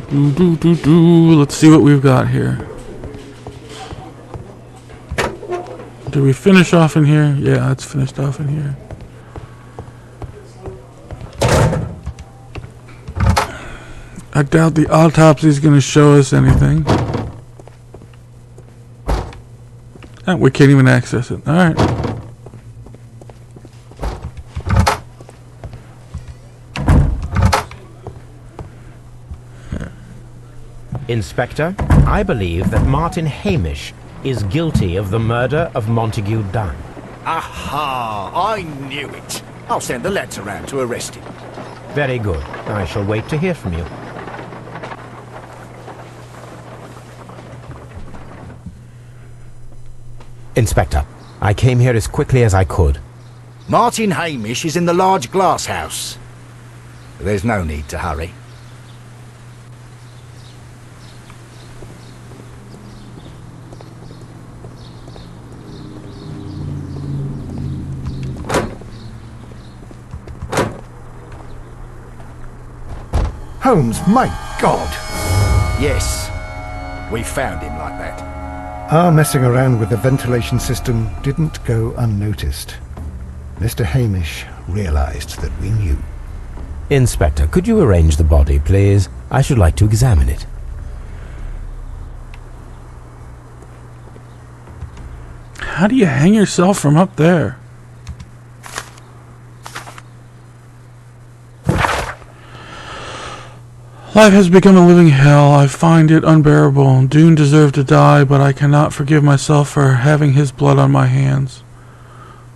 Let's see what we've got here. Did we finish off in here? Yeah, it's finished off in here. I doubt the autopsy is going to show us anything. Oh, we can't even access it. Alright. Inspector, I believe that Martin Hamish is guilty of the murder of Montague Dunn. Aha! I knew it. I'll send the lads around to arrest him. Very good. I shall wait to hear from you. Inspector, I came here as quickly as I could. Martin Hamish is in the large glass house. There's no need to hurry. Holmes, my God! Yes, we found him like that. Our messing around with the ventilation system didn't go unnoticed. Mr. Hamish realized that we knew. Inspector, could you arrange the body, please? I should like to examine it. How do you hang yourself from up there? Life has become a living hell. I find it unbearable. Dune deserved to die, but I cannot forgive myself for having his blood on my hands.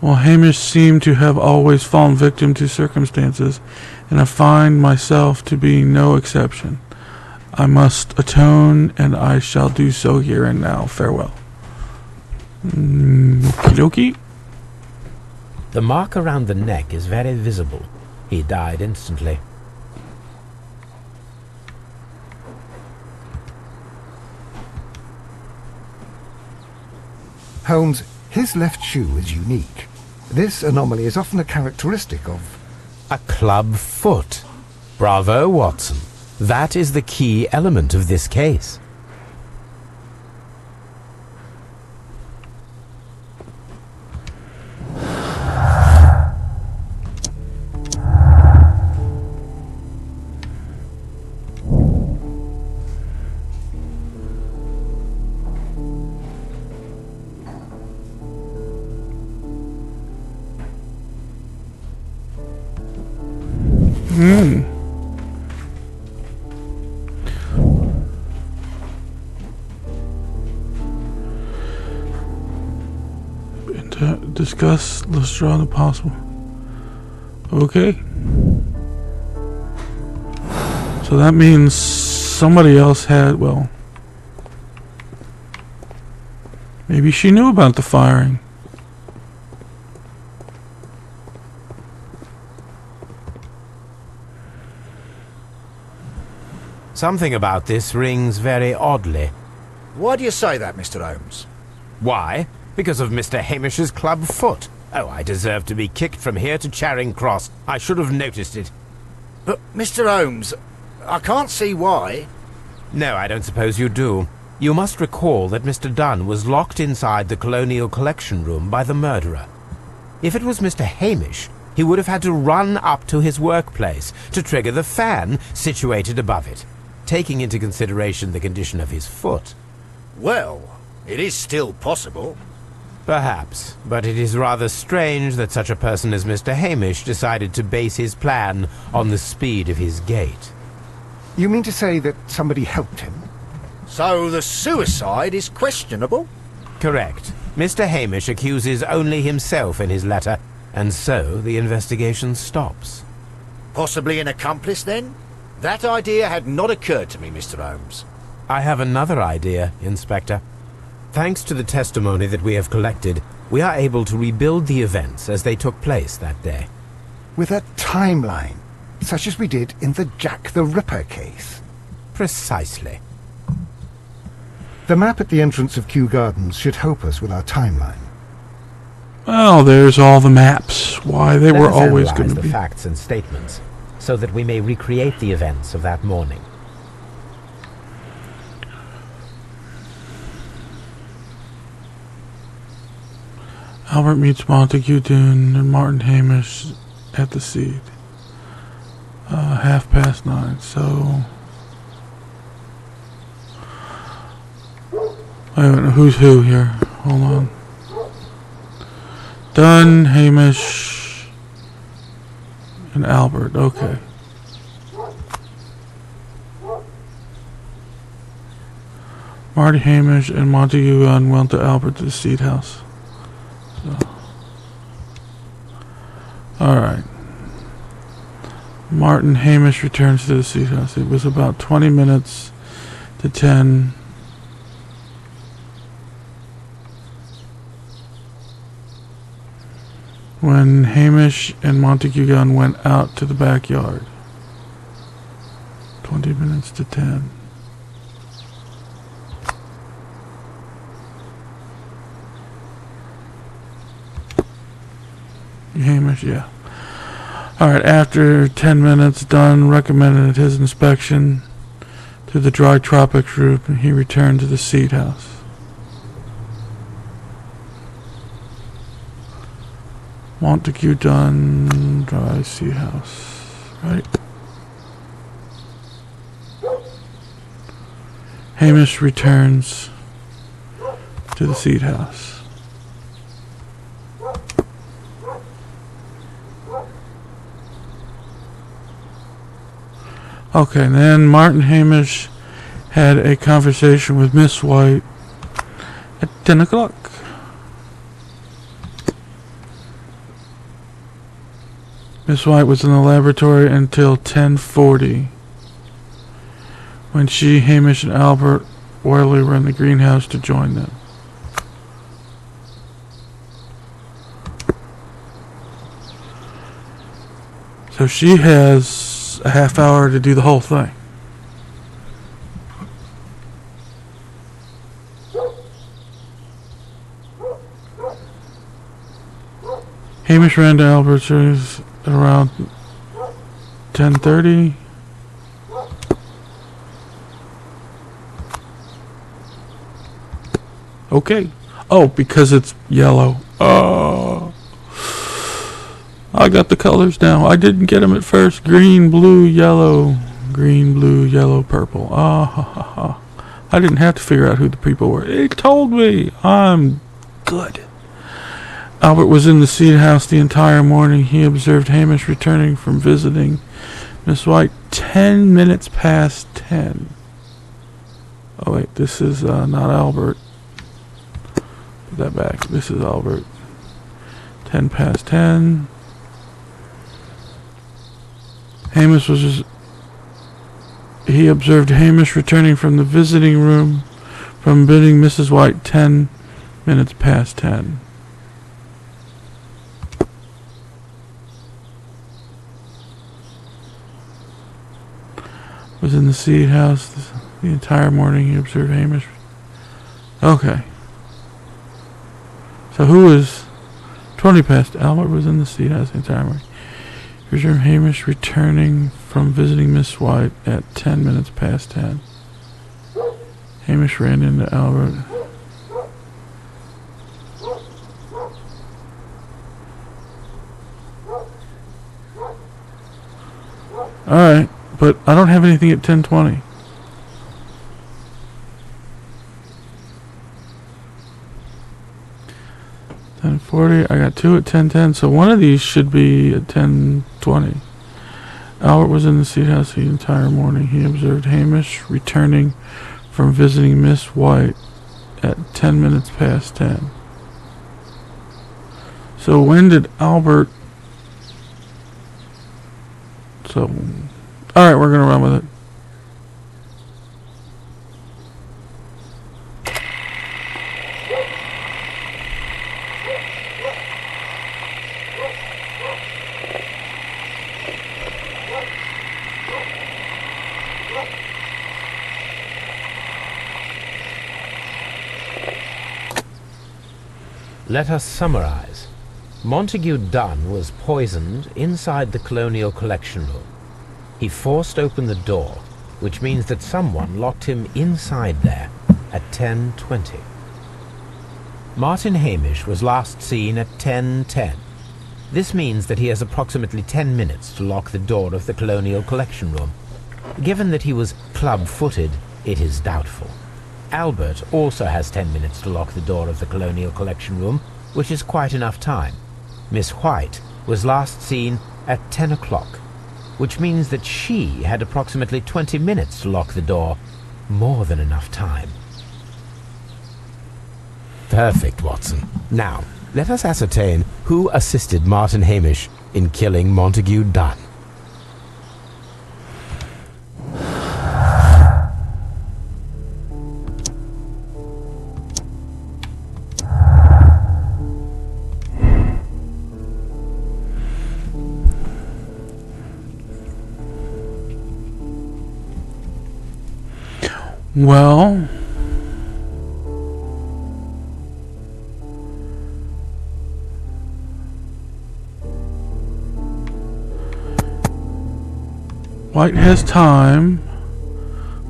Well, Hamish seemed to have always fallen victim to circumstances, and I find myself to be no exception. I must atone, and I shall do so here and now. Farewell. Okie dokie. The mark around the neck is very visible. He died instantly. Holmes, his left shoe is unique. This anomaly is often a characteristic of... A club foot. Bravo, Watson. That is the key element of this case. Discuss. Let's draw the possible. Okay. So that means somebody else had. Well, maybe she knew about the firing. Something about this rings very oddly. Why do you say that, Mr. Holmes? Why? Because of Mr. Hamish's club foot. Oh, I deserve to be kicked from here to Charing Cross. I should have noticed it. But, Mr. Holmes, I can't see why. No, I don't suppose you do. You must recall that Mr. Dunn was locked inside the Colonial Collection Room by the murderer. If it was Mr. Hamish, he would have had to run up to his workplace to trigger the fan situated above it, taking into consideration the condition of his foot. Well, it is still possible. Perhaps, but it is rather strange that such a person as Mr. Hamish decided to base his plan on the speed of his gait. You mean to say that somebody helped him? So the suicide is questionable? Correct. Mr. Hamish accuses only himself in his letter, and so the investigation stops. Possibly an accomplice, then? That idea had not occurred to me, Mr. Holmes. I have another idea, Inspector. Thanks to the testimony that we have collected, we are able to rebuild the events as they took place that day. With a timeline, such as we did in the Jack the Ripper case. Precisely. The map at the entrance of Kew Gardens should help us with our timeline. Well, there's all the maps. Why they were always going to the be. Facts and statements, so that we may recreate the events of that morning. Albert meets Montague Dune and Martin Hamish at the Seed. 9:30. So, wait a minute, who's who here? Hold on. Dunn, Hamish, and Albert. Okay. Marty Hamish and Montague Dunn went to Albert to the Seed House. So, alright. Martin Hamish returns to the Seed House. It was about 20 minutes to 10. When Hamish and Montague Gunn went out to the backyard. 20 minutes to 10. Hamish, yeah. Alright, after 10 minutes, Dunn recommended his inspection to the dry tropics group, and he returned to the Seed House. Montague Dunn, dry Seed House, right? Hamish returns to the Seed House. Okay, and then Martin Hamish had a conversation with Miss White at 10 o'clock. Miss White was in the laboratory until 10:40, when she, Hamish, and Albert Worley were in the greenhouse to join them. So she has a half hour to do the whole thing. Hamish ran to Albert's at around 10:30. Okay. Oh, because it's yellow. Oh. I got the colors now. I didn't get them at first. Green, blue, yellow. Green, blue, yellow, purple. Ah, ha, ha, ha. I didn't have to figure out who the people were. It told me. I'm good. Albert was in the Seed House the entire morning. He observed Hamish returning from visiting Miss White 10 minutes past 10. Oh, wait. This is not Albert. Put that back. This is Albert. 10 past 10. Hamish was just... He observed Hamish returning from the visiting room from bidding Mrs. White 10 minutes past 10. Was in the Seed House the entire morning. He observed Hamish. Okay. So who was 20 past? Albert was in the Seed House the entire morning. He observed Hamish returning from visiting Miss White at 10 minutes past 10. Hamish ran into Albert. Alright, but I don't have anything at 10:20. $10:40. I got two at 10:10, so one of these should be at 10:20. Albert was in the Seed House the entire morning. He observed Hamish returning from visiting Miss White at 10 minutes past 10. So when did Albert... So, alright, we're going to run with it. Let us summarize. Montague Dunn was poisoned inside the Colonial Collection Room. He forced open the door, which means that someone locked him inside there at 10:20. Martin Hamish was last seen at 10:10. This means that he has approximately 10 minutes to lock the door of the Colonial Collection Room. Given that he was club-footed, it is doubtful. Albert also has 10 minutes to lock the door of the Colonial Collection Room, which is quite enough time. Miss White was last seen at 10 o'clock, which means that she had approximately 20 minutes to lock the door. More than enough time. Perfect, Watson. Now, let us ascertain who assisted Martin Hamish in killing Montague Dunn. Well, White has time,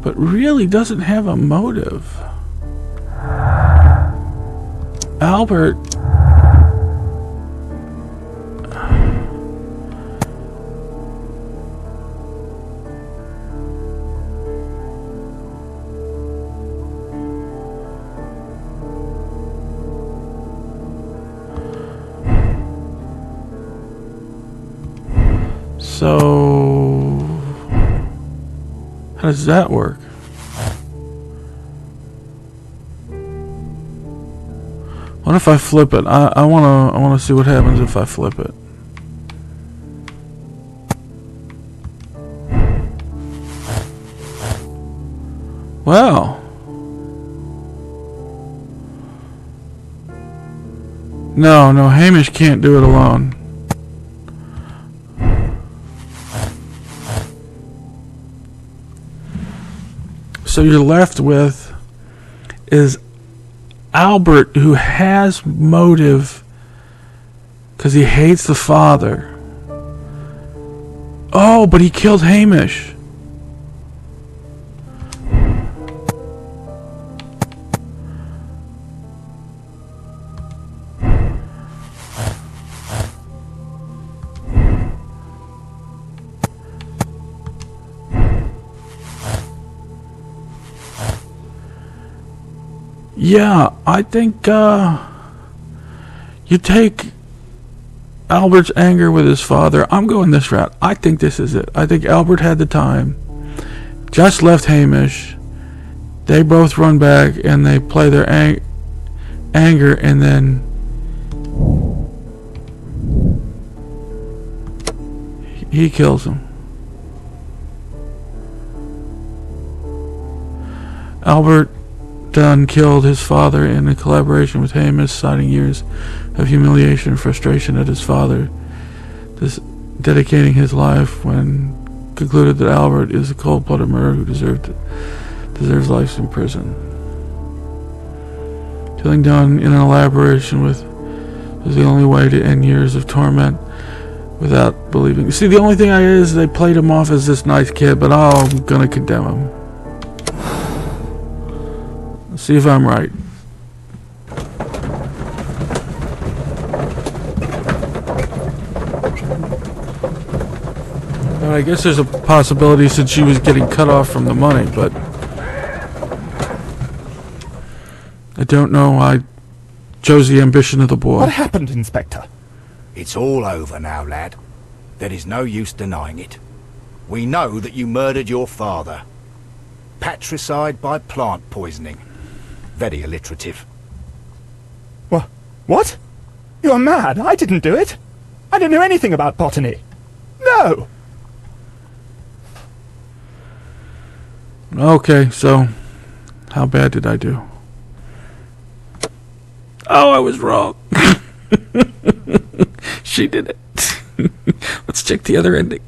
but really doesn't have a motive. Albert So, how does that work? What if I flip it? I wanna see what happens if I flip it. Well, no, Hamish can't do it alone. So you're left with is Albert, who has motive because he hates the father. Oh, but he killed Hamish. Yeah, I think you take Albert's anger with his father. I'm going this route. I think this is it. I think Albert had the time, just left Hamish. They both run back and they play their anger, and then he kills him. Albert Dunn killed his father in a collaboration with Hamish, citing years of humiliation and frustration at his father, dedicating his life when concluded that Albert is a cold-blooded murderer who deserves life in prison. Killing Dunn in an elaboration was the only way to end years of torment without believing. See, the only thing is they played him off as this nice kid, but I'm gonna condemn him. See if I'm right. Well, I guess there's a possibility since she was getting cut off from the money, but I don't know. I chose the ambition of the boy. What happened, Inspector? It's all over now, lad. There is no use denying it. We know that you murdered your father. Patricide by plant poisoning. Very alliterative. What? You're mad. I didn't do it. I don't know anything about botany. No! Okay, so how bad did I do? Oh, I was wrong. She did it. Let's check the other ending.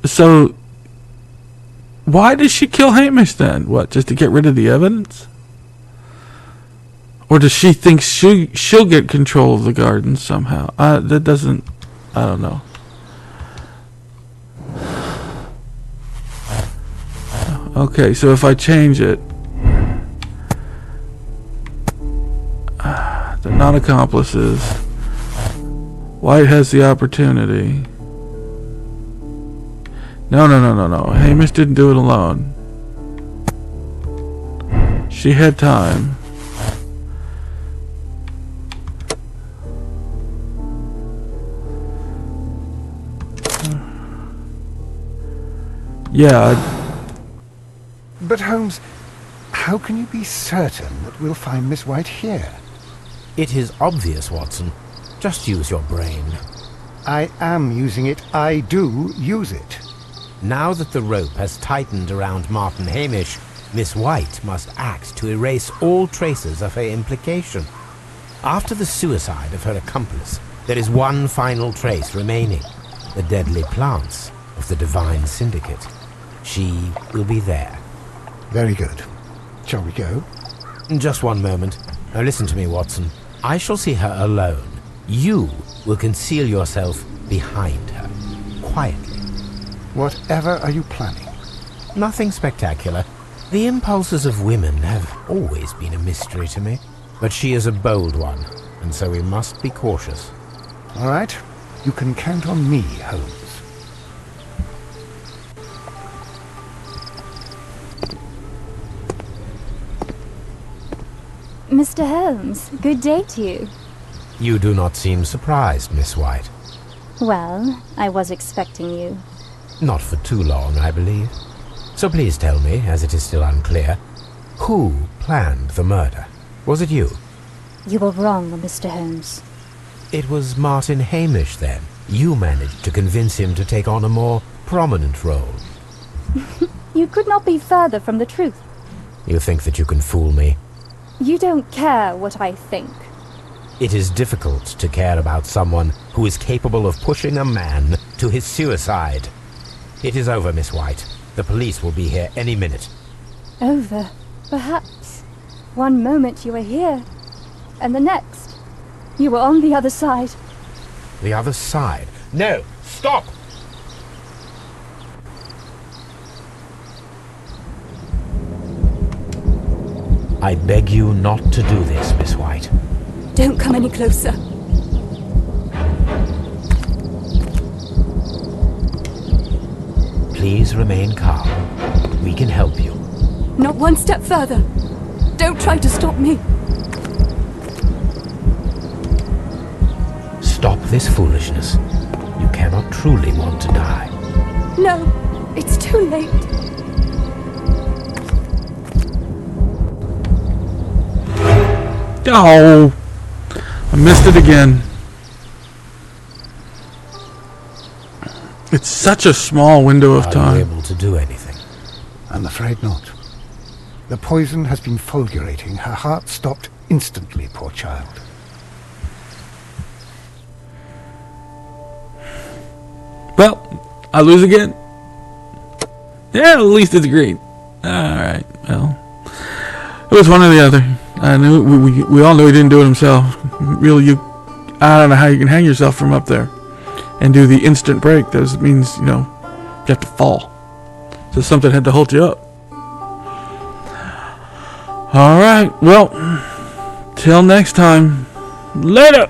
So why did she kill Hamish then? What, just to get rid of the evidence? Or does she think she'll get control of the garden somehow? That doesn't I don't know. Okay, so if I change it, the non-accomplices, White has the opportunity. No. Hamish didn't do it alone. She had time. Yeah. But Holmes, how can you be certain that we'll find Miss White here? It is obvious, Watson. Just use your brain. I am using it. I do use it. Now that the rope has tightened around Martin Hamish, Miss White must act to erase all traces of her implication. After the suicide of her accomplice, there is one final trace remaining: the deadly plants of the Divine Syndicate. She will be there. Very good. Shall we go? Just one moment. Now listen to me, Watson. I shall see her alone. You will conceal yourself behind her, quietly. Whatever are you planning? Nothing spectacular. The impulses of women have always been a mystery to me. But she is a bold one, and so we must be cautious. All right. You can count on me, Holmes. Mr. Holmes, good day to you. You do not seem surprised, Miss White. Well, I was expecting you. Not for too long, I believe. So please tell me, as it is still unclear, who planned the murder? Was it you? You were wrong, Mr. Holmes. It was Martin Hamish, then. You managed to convince him to take on a more prominent role. You could not be further from the truth. You think that you can fool me? You don't care what I think. It is difficult to care about someone who is capable of pushing a man to his suicide. It is over, Miss White. The police will be here any minute. Over, perhaps. One moment you were here, and the next, you were on the other side. The other side? No! Stop! I beg you not to do this, Miss White. Don't come any closer. Please remain calm. We can help you. Not one step further. Don't try to stop me. Stop this foolishness. You cannot truly want to die. No, it's too late. Oh, I missed it again. It's such a small window of Are time. you able to do anything? I'm afraid not. The poison has been fulgurating. Her heart stopped instantly, poor child. Well, I lose again. Yeah, at least it's green. Alright, well. It was one or the other. I knew we all knew he didn't do it himself. Really, I don't know how you can hang yourself from up there and do the instant break. That means, you have to fall. So something had to hold you up. Alright, well, till next time. Later!